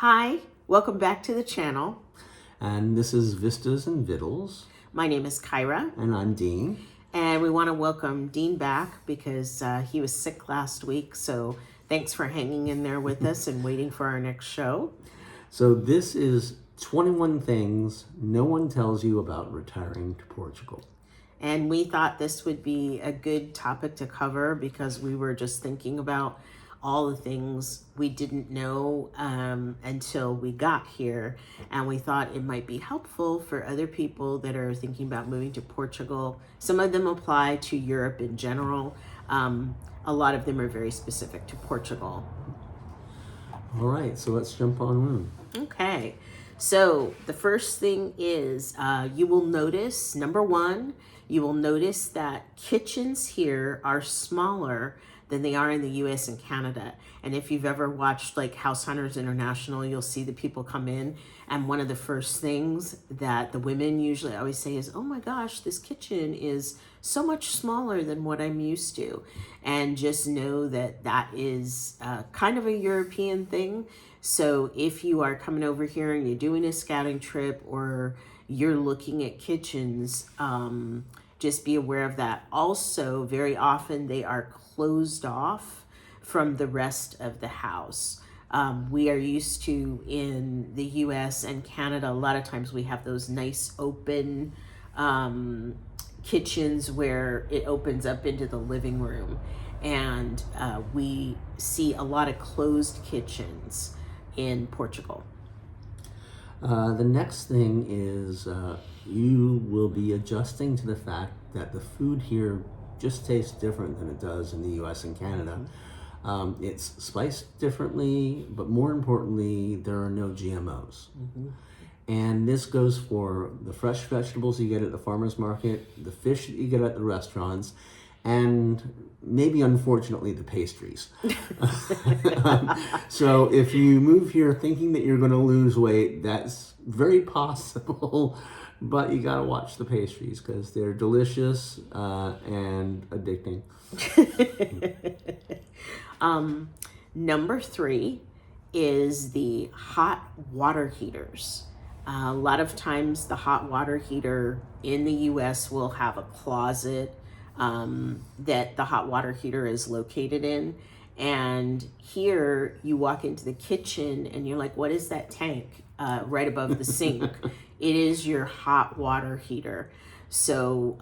Hi, welcome back to the channel. And this is Vistas and Vittles. My name is Kyra. And I'm Dean. And we want to welcome Dean back because he was sick last week. So thanks for hanging in there with us and waiting for our next show. So this is 21 things no one tells you about retiring to Portugal. And we thought this would be a good topic to cover because we were just thinking about all the things we didn't know until we got here. And we thought it might be helpful for other people that are thinking about moving to Portugal. Some of them apply to Europe in general. A lot of them are very specific to Portugal. All right, so let's jump on in. Okay, so the first thing is you will notice, number one, you will notice that kitchens here are smaller than they are in the US and Canada. And if you've ever watched like House Hunters International, you'll see the people come in and one of the first things that the women usually always say is, oh my gosh, this kitchen is so much smaller than what I'm used to. And just know that that is kind of a European thing. So if you are coming over here and you're doing a scouting trip or you're looking at kitchens, just be aware of that. Also, very often they are closed off from the rest of the house. We are used to, in the US and Canada, a lot of times we have those nice open kitchens where it opens up into the living room. And we see a lot of closed kitchens in Portugal. The next thing is you will be adjusting to the fact that the food here just tastes different than it does in the US and Canada. It's spiced differently, but more importantly, there are no GMOs. And this goes for the fresh vegetables you get at the farmer's market, the fish that you get at the restaurants, and maybe unfortunately the pastries. So if you move here thinking that you're going to lose weight, that's very possible, but you got to watch the pastries because they're delicious and addicting. Number three is the hot water heaters. A lot of times the hot water heater in the US will have a closet that the hot water heater is located in. And here you walk into the kitchen and you're like, what is that tank right above the sink? It is your hot water heater. So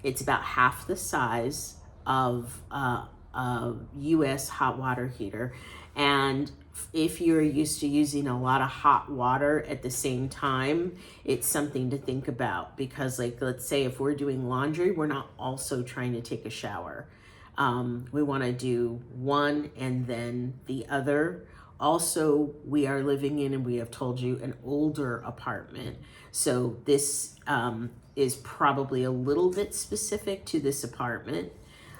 it's about half the size of a US hot water heater. And if you're used to using a lot of hot water at the same time, it's something to think about because, like, let's say if we're doing laundry, we're not also trying to take a shower. We want to do one and then the other. Also, we are living in, and we have told you, an older apartment. So this is probably a little bit specific to this apartment.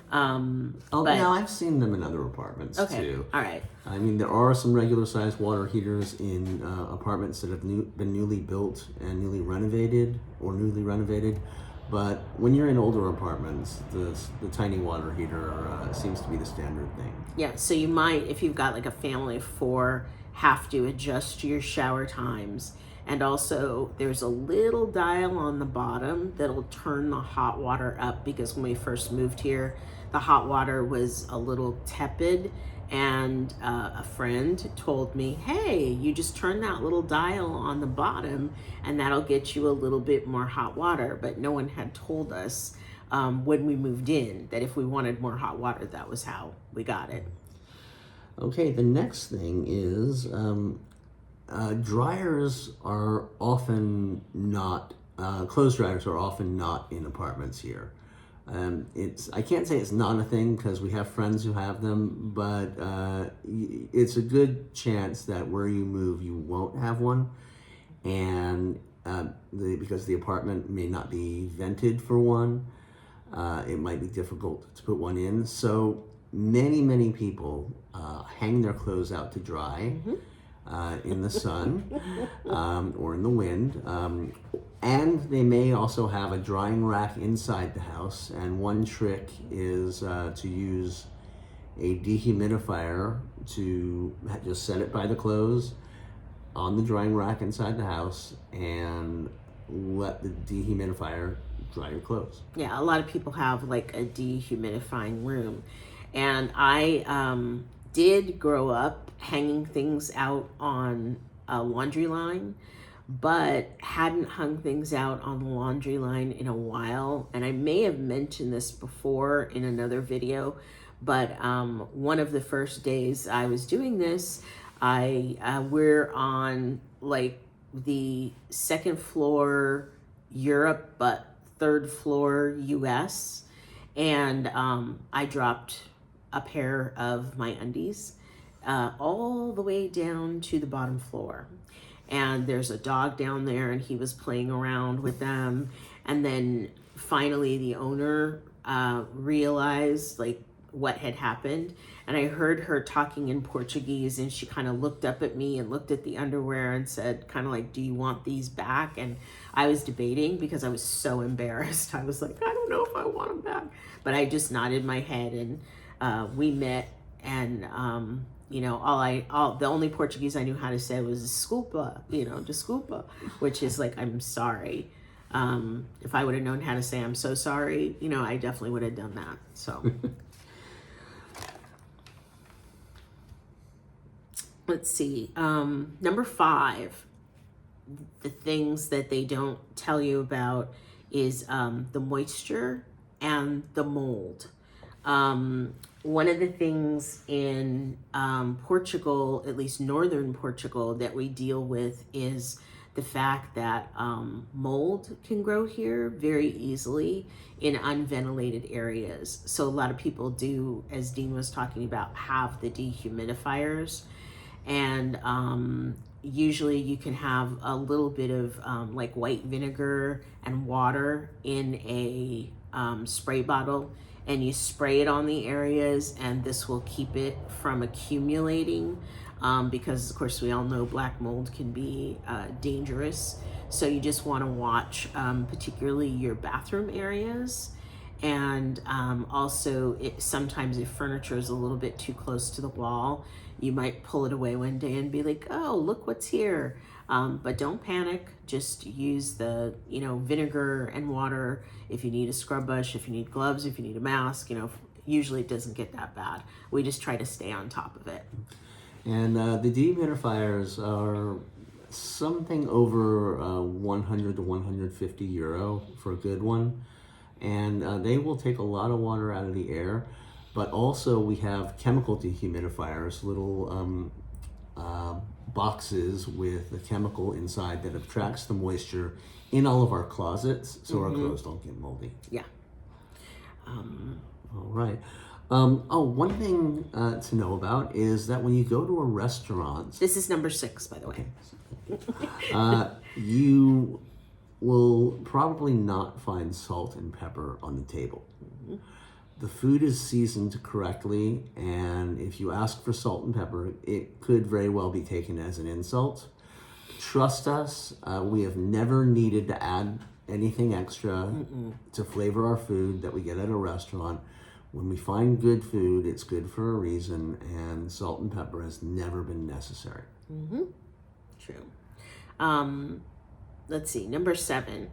But I've seen them in other apartments too. All right. I mean, there are some regular sized water heaters in apartments that have been newly built and newly renovated. But when you're in older apartments, the tiny water heater seems to be the standard thing. Yeah, so you might, if you've got like a family of four, have to adjust your shower times. And also, there's a little dial on the bottom that'll turn the hot water up because when we first moved here, the hot water was a little tepid. And a friend told me, hey, you just turn that little dial on the bottom and that'll get you a little bit more hot water. But no one had told us when we moved in that if we wanted more hot water, that was how we got it. Okay, the next thing is dryers are often not, clothes dryers are often not in apartments here. I can't say it's not a thing because we have friends who have them, but it's a good chance that where you move, you won't have one. And because the apartment may not be vented for one, it might be difficult to put one in. So many people hang their clothes out to dry. In the sun or in the wind. And they may also have a drying rack inside the house. And one trick is to use a dehumidifier to just set it by the clothes on the drying rack inside the house and let the dehumidifier dry your clothes. Yeah, a lot of people have like a dehumidifying room. And I did grow up hanging things out on a laundry line, but hadn't hung things out on the laundry line in a while. And I may have mentioned this before in another video, but one of the first days I was doing this, we're on like the second floor Europe, but third floor US, and I dropped a pair of my undies all the way down to the bottom floor. And there's a dog down there, and he was playing around with them. And then finally the owner realized like what had happened, and I heard her talking in Portuguese, and she kind of looked up at me and looked at the underwear and said kind of like, do you want these back? And I was debating because I was so embarrassed. I was like, I don't know if I want them back, but I just nodded my head, and we met, and you know, the only Portuguese I knew how to say was desculpa, you know, desculpa, which is like, I'm sorry. If I would have known how to say I'm so sorry, you know, I definitely would have done that. So let's see. Number 5, the things that they don't tell you about is the moisture and the mold. One of the things in Portugal, at least northern Portugal, that we deal with is the fact that mold can grow here very easily in unventilated areas. So a lot of people do, as Dean was talking about, have the dehumidifiers. And usually you can have a little bit of like white vinegar and water in a spray bottle, and you spray it on the areas, and this will keep it from accumulating, because of course we all know black mold can be dangerous. So you just want to watch particularly your bathroom areas. And also, sometimes if furniture is a little bit too close to the wall, you might pull it away one day and be like, oh, look what's here. But don't panic. Just use the, you know, vinegar and water. If you need a scrub brush, if you need gloves, if you need a mask, you know, usually it doesn't get that bad. We just try to stay on top of it. And the dehumidifiers are something over 100 to 150 euro for a good one. And they will take a lot of water out of the air. But also we have chemical dehumidifiers, little boxes with a chemical inside that attracts the moisture in all of our closets, so our clothes don't get moldy. Yeah. All right. One thing to know about is that when you go to a restaurant... This is number 6, by the way. You will probably not find salt and pepper on the table. The food is seasoned correctly, and if you ask for salt and pepper, it could very well be taken as an insult. Trust us, we have never needed to add anything extra to flavor our food that we get at a restaurant. When we find good food, it's good for a reason, and salt and pepper has never been necessary. True. Let's see, number 7.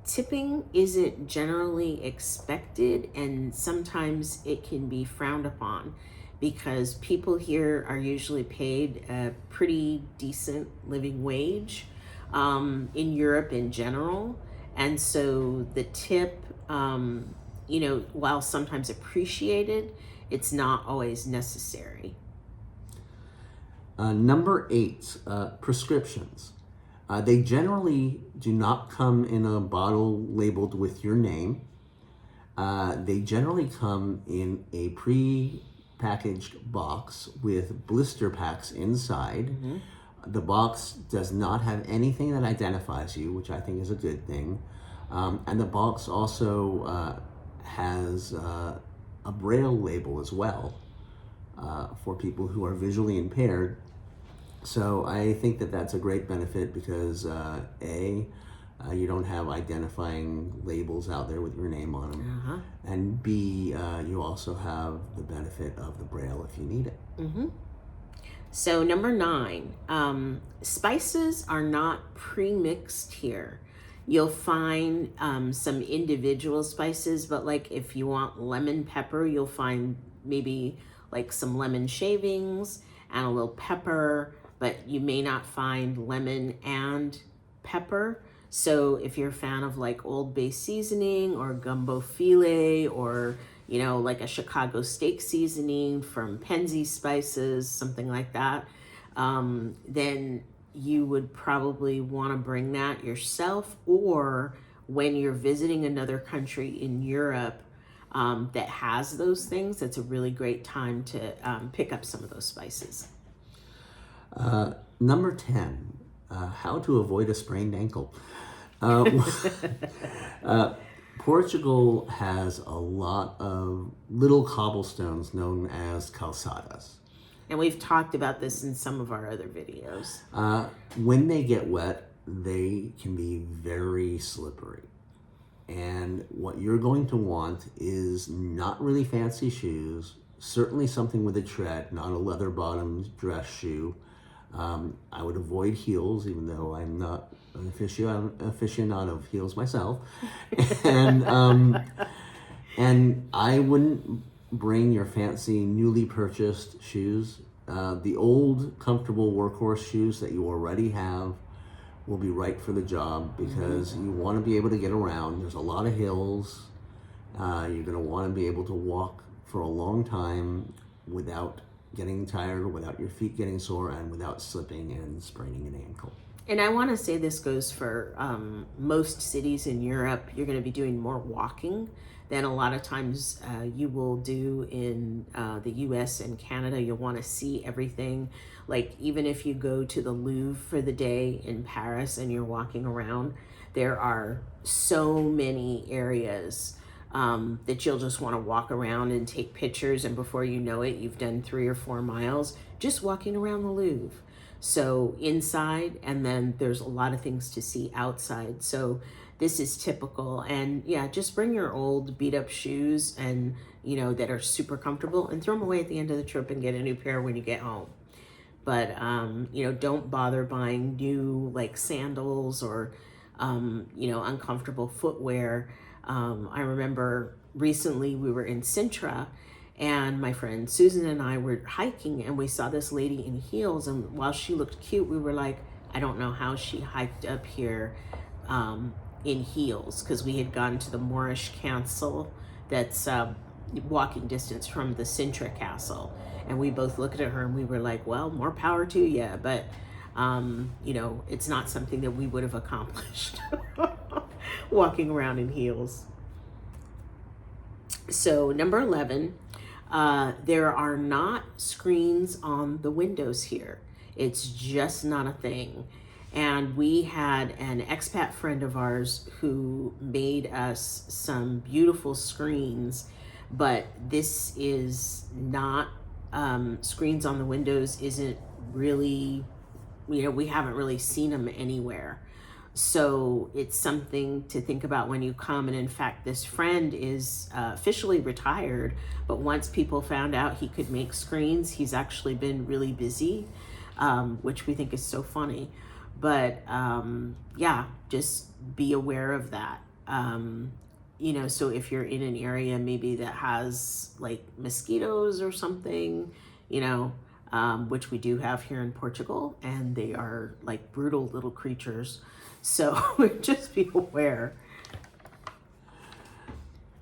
Tipping isn't generally expected, and sometimes it can be frowned upon because people here are usually paid a pretty decent living wage in Europe in general. And so the tip, you know, while sometimes appreciated, it's not always necessary. Number 8, prescriptions. They generally do not come in a bottle labeled with your name. They generally come in a pre-packaged box with blister packs inside. The box does not have anything that identifies you, which I think is a good thing. And the box also has a braille label as well for people who are visually impaired. So I think that that's a great benefit because you don't have identifying labels out there with your name on them. And B, you also have the benefit of the braille if you need it. So number 9, spices are not pre-mixed here. You'll find some individual spices, but like if you want lemon pepper, you'll find maybe like some lemon shavings and a little pepper, but you may not find lemon and pepper. So if you're a fan of like Old Bay seasoning or gumbo filet or like a Chicago steak seasoning from Penzi Spices, something like that, then you would probably want to bring that yourself, or when you're visiting another country in Europe that has those things, it's a really great time to pick up some of those spices. Number 10, how to avoid a sprained ankle. Portugal has a lot of little cobblestones known as calçadas. And we've talked about this in some of our other videos. When they get wet, they can be very slippery. And what you're going to want is not really fancy shoes, certainly something with a tread, not a leather bottomed dress shoe. I would avoid heels, even though I'm not an aficionado of heels myself. And I wouldn't bring your fancy newly purchased shoes. The old comfortable workhorse shoes that you already have will be right for the job, because you want to be able to get around. There's a lot of hills. You're going to want to be able to walk for a long time without getting tired, without your feet getting sore, and without slipping and spraining an ankle. And I want to say this goes for most cities in Europe. You're going to be doing more walking than a lot of times you will do in the US and Canada. You'll want to see everything. Like even if you go to the Louvre for the day in Paris and you're walking around, there are so many areas that you'll just want to walk around and take pictures, and before you know it, you've done 3 or 4 miles just walking around the Louvre. So inside, and then there's a lot of things to see outside. So this is typical. And yeah, just bring your old beat up shoes and that are super comfortable, and throw them away at the end of the trip and get a new pair when you get home. But don't bother buying new like sandals or uncomfortable footwear. I remember recently we were in Sintra, and my friend Susan and I were hiking, and we saw this lady in heels, and while she looked cute, we were like, I don't know how she hiked up here in heels, because we had gone to the Moorish Castle that's walking distance from the Sintra Castle, and we both looked at her and we were like, well, more power to you, but it's not something that we would have accomplished walking around in heels. So number 11, there are not screens on the windows here. It's just not a thing. And we had an expat friend of ours who made us some beautiful screens, but this is not, screens on the windows isn't really, we haven't really seen them anywhere. So it's something to think about when you come. And in fact, this friend is officially retired, but once people found out he could make screens, he's actually been really busy, which we think is so funny. But yeah, just be aware of that. So if you're in an area maybe that has like mosquitoes or something, which we do have here in Portugal, and they are like brutal little creatures. So just be aware.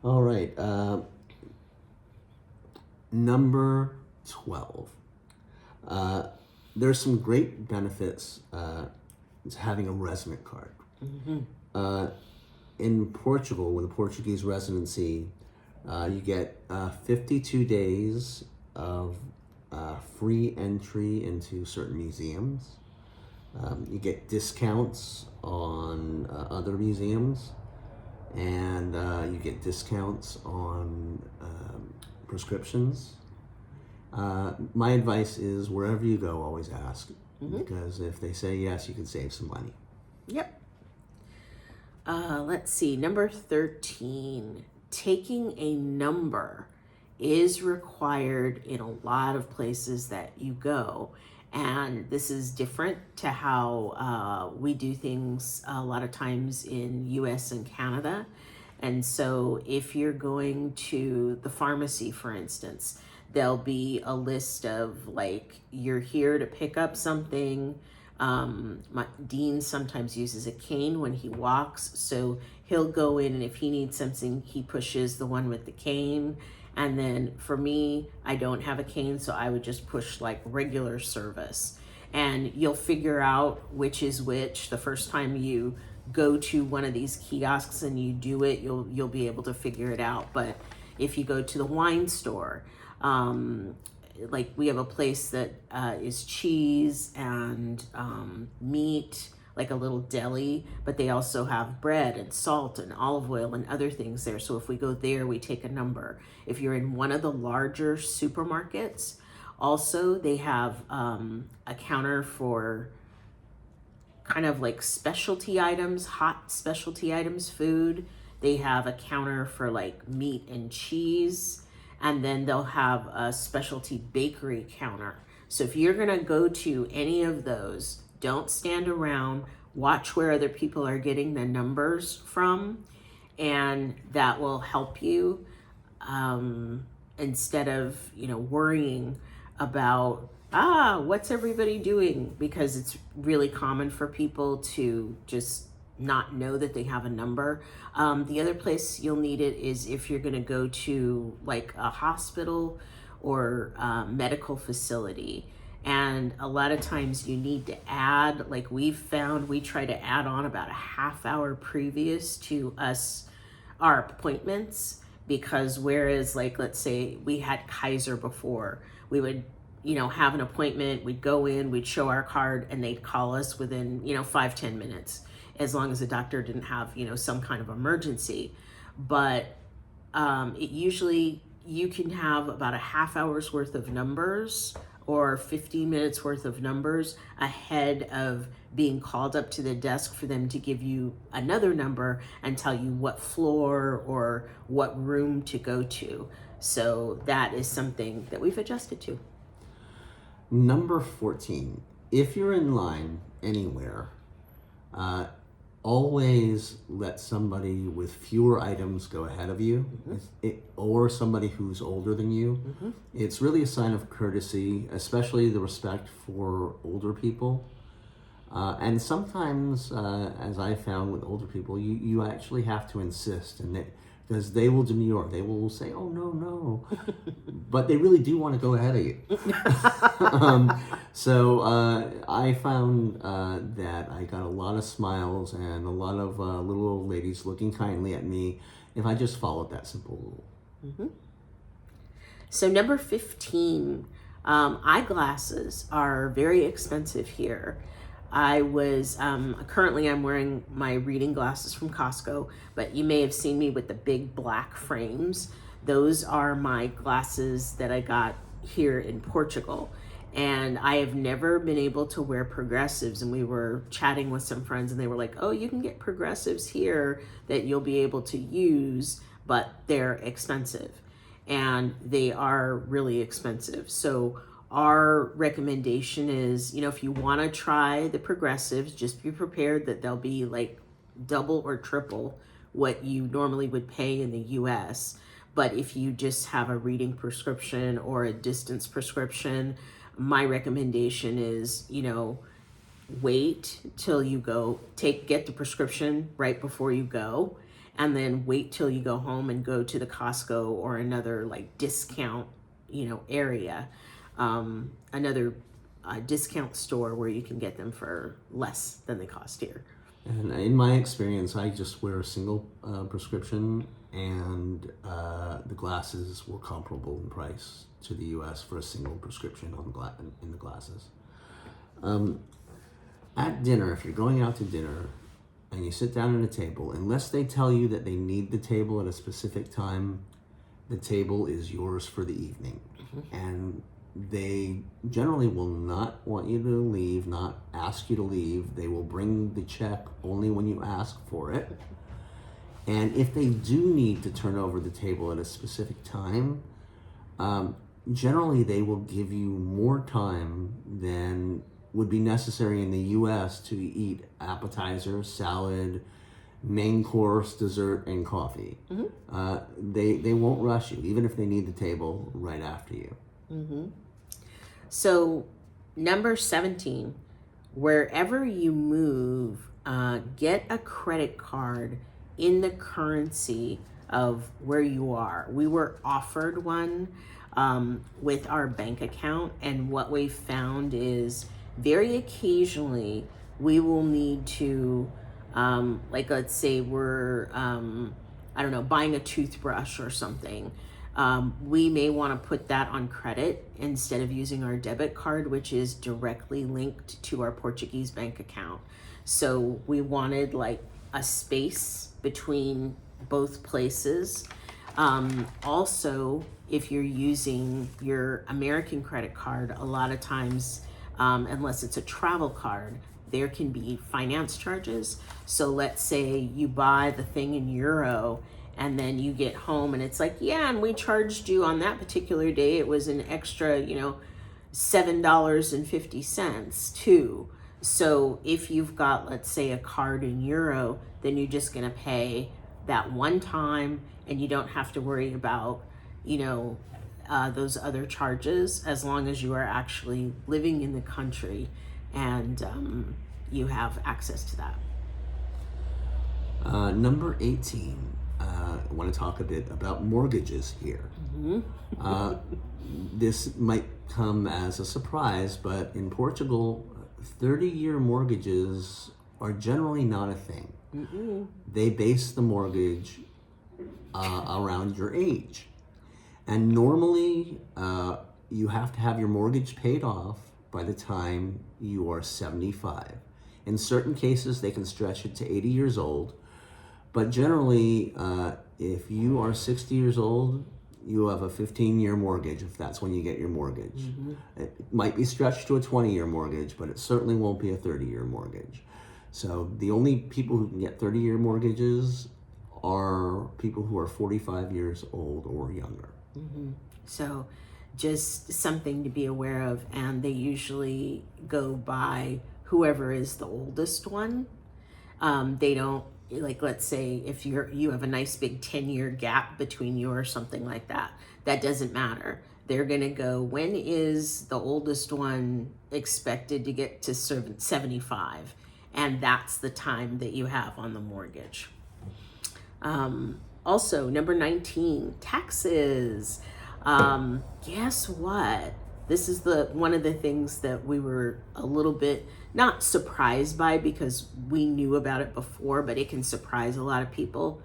All right. Number 12. There's some great benefits to having a resident card. In Portugal, with a Portuguese residency, you get 52 days of free entry into certain museums. You get discounts on other museums, and you get discounts on prescriptions. My advice is wherever you go, always ask, because if they say yes, you can save some money. Yep. Let's see, number 13, taking a number is required in a lot of places that you go. And this is different to how we do things a lot of times in US and Canada. And so if you're going to the pharmacy, for instance, there'll be a list of like, you're here to pick up something. Dean sometimes uses a cane when he walks. So he'll go in, and if he needs something, he pushes the one with the cane. And then for me, I don't have a cane, so I would just push like regular service. And you'll figure out which is which. The first time you go to one of these kiosks and you do it, you'll be able to figure it out. But if you go to the wine store, like we have a place that is cheese and meat, like a little deli, but they also have bread and salt and olive oil and other things there. So if we go there, we take a number. If you're in one of the larger supermarkets, also they have a counter for kind of like specialty items, hot specialty items, food. They have a counter for like meat and cheese, and then they'll have a specialty bakery counter. So if you're gonna go to any of those, don't stand around, watch where other people are getting the numbers from, and that will help you instead of, worrying about, what's everybody doing? Because it's really common for people to just not know that they have a number. The other place you'll need it is if you're gonna go to like a hospital or medical facility. And a lot of times you need to add, like we've found, we try to add on about a half hour previous to our appointments, because whereas like, let's say we had Kaiser before, we would, have an appointment, we'd go in, we'd show our card, and they'd call us within, 5-10 minutes, as long as the doctor didn't have, some kind of emergency. But it usually, you can have about a half hour's worth of numbers or 15 minutes worth of numbers ahead of being called up to the desk for them to give you another number and tell you what floor or what room to go to. So that is something that we've adjusted to. Number 14, if you're in line anywhere, always let somebody with fewer items go ahead of you, or somebody who's older than you. It's really a sign of courtesy, especially the respect for older people. And sometimes, as I found with older people, you actually have to insist, and because they will demur, they will say, "Oh no," but they really do want to go ahead of you. So I found that I got a lot of smiles and a lot of little old ladies looking kindly at me if I just followed that simple rule. So number 15, eyeglasses are very expensive here. I was, currently I'm wearing my reading glasses from Costco, but you may have seen me with the big black frames. Those are my glasses that I got here in Portugal. And I have never been able to wear progressives. And we were chatting with some friends and they were like, oh, you can get progressives here that you'll be able to use, but they're expensive. And they are really expensive. So our recommendation is, if you want to try the progressives, just be prepared that they'll be like double or triple what you normally would pay in the US. But if you just have a reading prescription or a distance prescription, my recommendation is, wait till you go, get the prescription right before you go, and then wait till you go home and go to the Costco or another like discount, area. Another discount store where you can get them for less than they cost here. And in my experience, I just wear a single prescription, and the glasses were comparable in price to the US for a single prescription in the glasses. At dinner, if you're going out to dinner and you sit down at a table, unless they tell you that they need the table at a specific time, the table is yours for the evening. And they generally will not want you to leave, not ask you to leave. They will bring the check only when you ask for it. And if they do need to turn over the table at a specific time, generally they will give you more time than would be necessary in the US to eat appetizer, salad, main course, dessert, and coffee. They won't rush you, even if they need the table right after you. So, number 17, wherever you move, get a credit card in the currency of where you are. We were offered one with our bank account, and what we found is very occasionally we will need to, like, let's say we're, I don't know, buying a toothbrush or something. We may want to put that on credit instead of using our debit card, which is directly linked to our Portuguese bank account. So we wanted like a space between both places. Also, if you're using your American credit card, a lot of times, unless it's a travel card, there can be finance charges. So let's say you buy the thing in euro and then you get home and it's like, yeah, and we charged you on that particular day, it was an extra, $7.50 too. So if you've got, let's say, a card in euro, then you're just going to pay that one time and you don't have to worry about, those other charges, as long as you are actually living in the country and you have access to that. Number 18, I want to talk a bit about mortgages here. This might come as a surprise, but in Portugal, 30-year mortgages are generally not a thing. They base the mortgage around your age. And normally, you have to have your mortgage paid off by the time you are 75. In certain cases, they can stretch it to 80 years old. But generally, if you are 60 years old, you have a 15-year mortgage if that's when you get your mortgage. It might be stretched to a 20-year mortgage, but it certainly won't be a 30-year mortgage. So the only people who can get 30-year mortgages are people who are 45 years old or younger. So just something to be aware of, and they usually go by whoever is the oldest one. They don't, like, let's say if you have a nice big 10-year gap between you or something like that, that doesn't matter. They're gonna go, when is the oldest one expected to get to 75? And that's the time that you have on the mortgage. Also, number 19, taxes. Guess what? This is one of the things that we were a little bit not surprised by, because we knew about it before, but it can surprise a lot of people.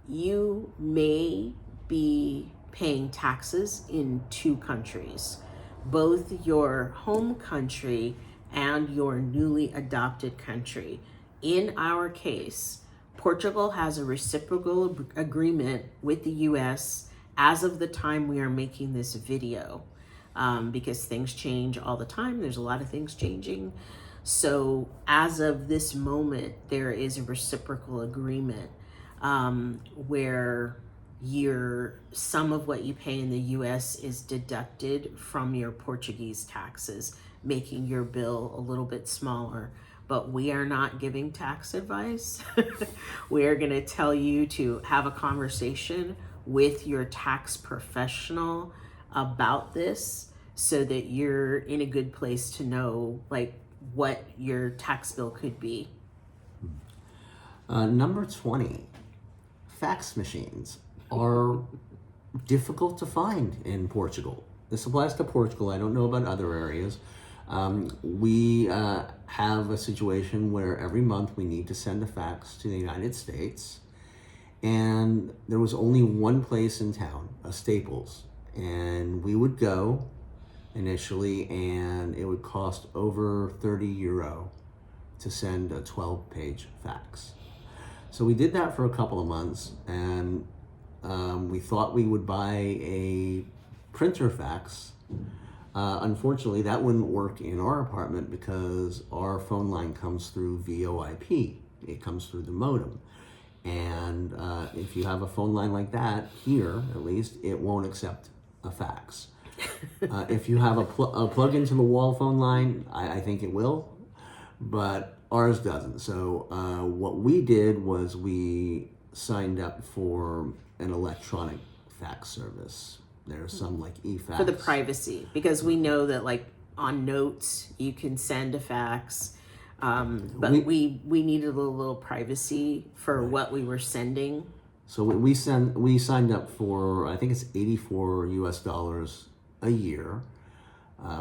You may be paying taxes in two countries, both your home country and your newly adopted country. In our case, Portugal has a reciprocal agreement with the US as of the time we are making this video, because things change all the time. There's a lot of things changing. So as of this moment, there is a reciprocal agreement where some of what you pay in the US is deducted from your Portuguese taxes, making your bill a little bit smaller. But we are not giving tax advice. We are going to tell you to have a conversation with your tax professional about this, so that you're in a good place to know like what your tax bill could be. Number 20, fax machines are difficult to find in Portugal. This applies to Portugal. I don't know about other areas. We have a situation where every month we need to send a fax to the United States, and there was only one place in town, a Staples, and we would go initially, and it would cost over 30 euro to send a 12-page fax. So we did that for a couple of months, and we thought we would buy a printer fax. Unfortunately, that wouldn't work in our apartment because our phone line comes through VoIP. It comes through the modem. And if you have a phone line like that, here at least, it won't accept a fax. If you have a plug into the wall phone line, I think it will, but ours doesn't. So what we did was we signed up for an electronic fax service. There's some like e-fax. For the privacy, because we know that like on notes you can send a fax, but we needed a little privacy for what we were sending. So we signed up for, I think it's $84 a year,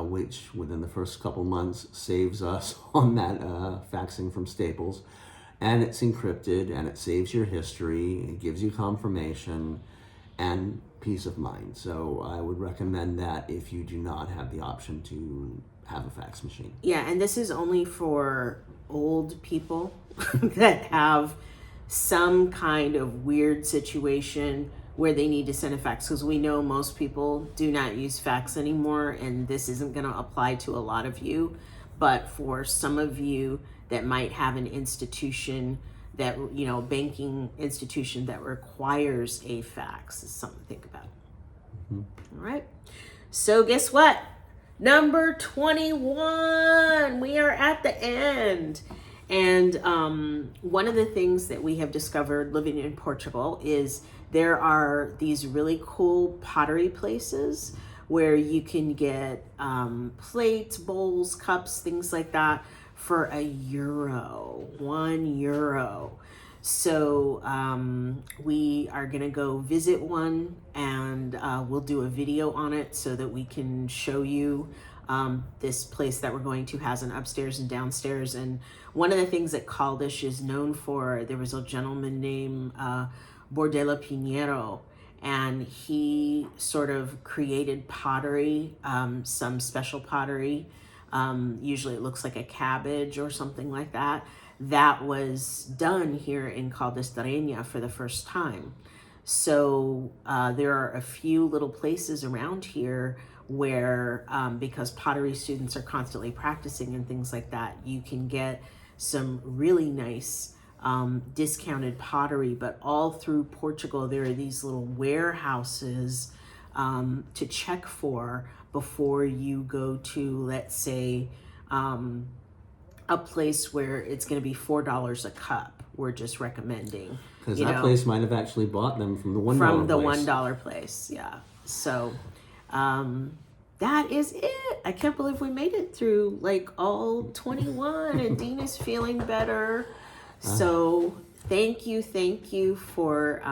which within the first couple months saves us on that faxing from Staples. And it's encrypted, and it saves your history, it gives you confirmation and peace of mind. So I would recommend that if you do not have the option to have a fax machine. Yeah, and this is only for old people that have some kind of weird situation where they need to send a fax, because we know most people do not use fax anymore, and this isn't going to apply to a lot of you. But for some of you that might have an institution that, you know, banking institution that requires a fax, is something to think about. Mm-hmm. All right. So guess what? Number 21. We are at the end. And one of the things that we have discovered living in Portugal is there are these really cool pottery places where you can get plates, bowls, cups, things like that for €1, €1. So we are gonna go visit one, and we'll do a video on it so that we can show you this place that we're going to has an upstairs and downstairs. And one of the things that Caldas is known for, there was a gentleman named Bordella Pinheiro, and he sort of created pottery, some special pottery. Usually it looks like a cabbage or something like that. That was done here in Caldas da Rainha for the first time. So there are a few little places around here where, because pottery students are constantly practicing and things like that, you can get some really nice discounted pottery. But all through Portugal, there are these little warehouses to check for before you go to, let's say, a place where it's going to be $4 a cup. We're just recommending, because that place might have actually bought them from the $1 place. Yeah. So that is it. I can't believe we made it through like all 21, and Dean is feeling better. So thank you for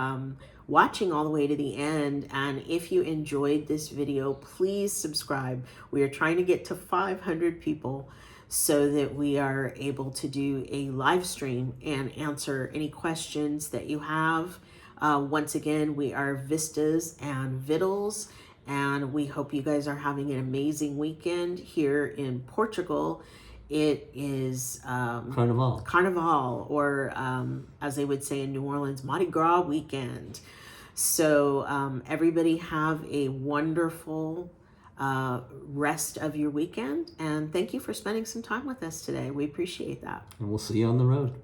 watching all the way to the end. And if you enjoyed this video, please subscribe. We are trying to get to 500 people so that we are able to do a live stream and answer any questions that you have. Once again, we are Vistas and Vittles, and we hope you guys are having an amazing weekend here in Portugal. It is Carnival, or as they would say in New Orleans, Mardi Gras weekend. So everybody have a wonderful rest of your weekend, and thank you for spending some time with us today. We appreciate that. And we'll see you on the road.